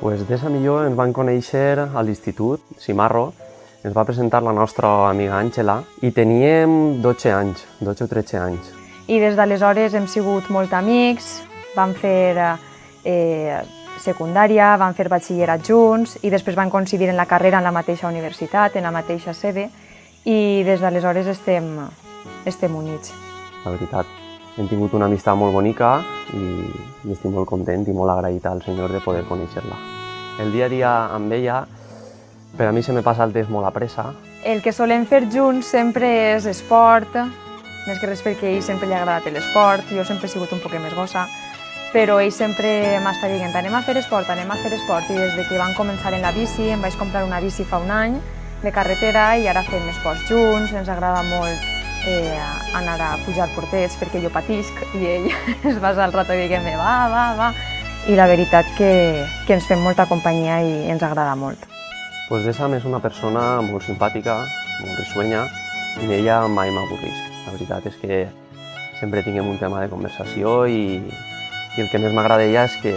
Pues d'essa millor ens van conèixer a l'institut, Simarro, ens va presentar la nostra amiga Àngela i teníem 12 anys, 12 o 13 anys. I des d'aleshores hem sigut molt amics, vam fer secundària, vam fer batxillerat junts i després vam coincidir en la carrera en la mateixa universitat, en la mateixa sede, i des d'aleshores estem units. La veritat, hem tingut una amistat molt bonica i estic molt content i molt agraït al Senyor de poder conèixer-la. El dia a dia amb ella, per a mi se me passa el temps molt a pressa. El que solem fer junts sempre és esport, més que res perquè a ell sempre li ha agradat l'esport, jo sempre he sigut un poc més gossa, però ell sempre m'està dient anem a fer esport, i des que vam començar en la bici, em vaig comprar una bici fa un any de carretera i ara fem esports junts, ens agrada molt anar a pujar portets perquè jo patisc i ell es basa al rato dient va. I la veritat que ens fem molta companyia i ens agrada molt. Pues Dessam és una persona molt simpàtica, molt risuenya i ella mai m'avorrisc. La veritat és que sempre tinguem un tema de conversació i el que més m'agrada d'ella és que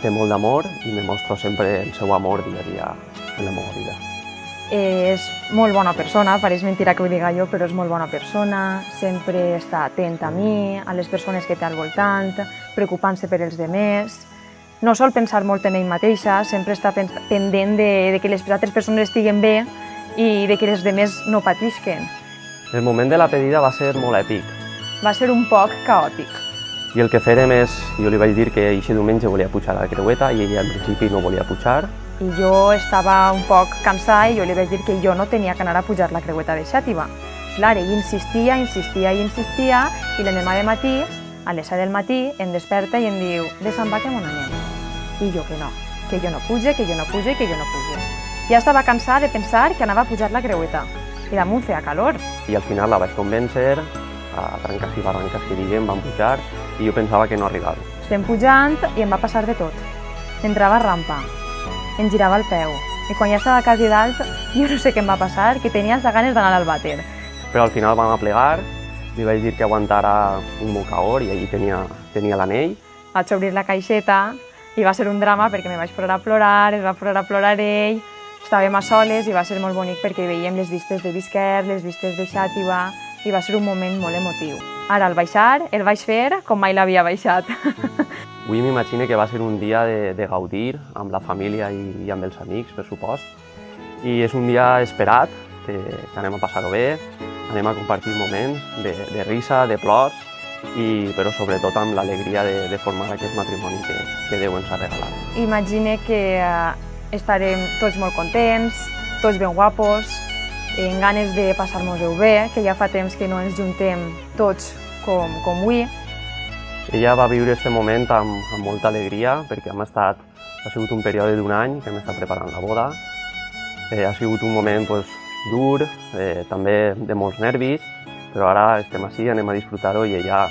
té molt d'amor i me mostra sempre el seu amor dia a dia en la meva vida. És molt bona persona, pareix mentira que ho diga jo, però és molt bona persona, sempre està atent a mi, a les persones que té al voltant, preocupant-se per els demés. No sol pensar molt en ell mateixa, sempre està pendent de que les altres persones estiguen bé i de que les demés no patisquen. El moment de la pedida va ser molt èpic. Va ser un poc caòtic. I el que fèrem és, jo li vaig dir que aquest diumenge volia pujar a la creueta i ella al principi no volia pujar. I jo estava un poc cansada i jo li vaig dir que jo no tenia que anar a pujar la creueta de Xàtiva. Clar, ell insistia i l'endemà de matí, a les 7 del matí, em desperta i em diu de Sant Bach on anem? I jo que jo no puge. Ja estava cansada de pensar que anava a pujar la creueta i damunt feia calor. I al final la vaig convèncer, a trancas i barranques que diguem, vam pujar i jo pensava que no arribava. Estem pujant i em va passar de tot. Entrava a rampa, em girava el peu i quan ja estava quasi dalt, jo no sé què em va passar, que tenia ganes d'anar al vàter. Però al final vam aplegar, li vaig dir que aguantara un bocaor i allí tenia l'anell. Vaig obrir la caixeta i va ser un drama perquè me vaig posar a plorar, es va posar a plorar ell, estàvem a soles i va ser molt bonic perquè veiem les vistes de Bisquer, les vistes de Xàtiva i va ser un moment molt emotiu. Ara al baixar el vaig fer com mai l'havia baixat. Avui m'imagino que va ser un dia de gaudir amb la família i amb els amics, per supost. I és un dia esperat, que anem a passar-ho bé, anem a compartir moments de risa, de plors, però sobretot amb l'alegria de formar aquest matrimoni que Déu ens ha regalat. Imagine que estarem tots molt contents, tots ben guapos, amb ganes de passar-nos-ho bé, que ja fa temps que no ens juntem tots com avui. Ella va viure aquest moment amb molta alegria perquè ha sigut un període d'un any que hem estat preparant la boda. Ha sigut un moment dur, també de molts nervis, però ara estem així, anem a disfrutar-ho i ella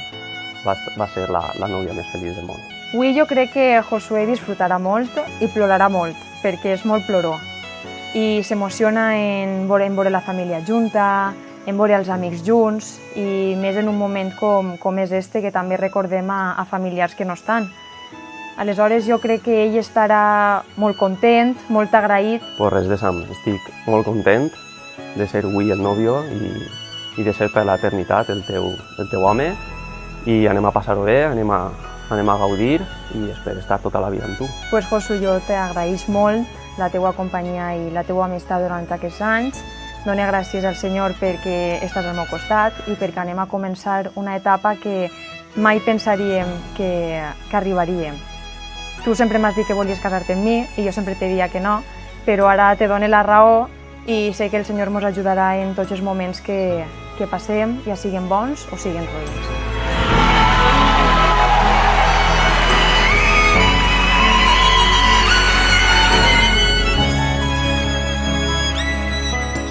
va ser la nòvia més feliç del món. Avui jo crec que Josué disfrutarà molt i plorarà molt, perquè és molt ploró. I s'emociona en veure la família junta, en veure els amics junts i més en un moment com és este que també recordem a familiars que no estan. Aleshores jo crec que ell estarà molt content, molt agraït. Pues res de Sam, estic molt content de ser avui el nòvio i de ser per l'eternitat el teu home i anem a passar-ho bé, anem a gaudir i espero estar tota la vida amb tu. Pues Josu, jo t'agraïs molt la teua companyia i la teua amistat durant aquests anys. Done gràcies al Senyor perquè estàs al meu costat i perquè anem a començar una etapa que mai pensaríem que arribaríem. Tu sempre m'has dit que volies casar-te amb mi i jo sempre te dia que no, però ara te dono la raó i sé que el Senyor ens ajudarà en tots els moments que passem, ja siguin bons o siguin roïns.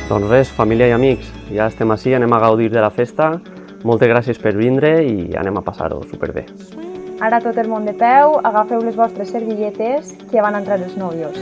Doncs res, família i amics, ja estem ací, anem a gaudir de la festa. Moltes gràcies per vindre i anem a passar-ho superbé. Ara tot el món de peu, agafeu les vostres servilletes que van entrar els nòvios.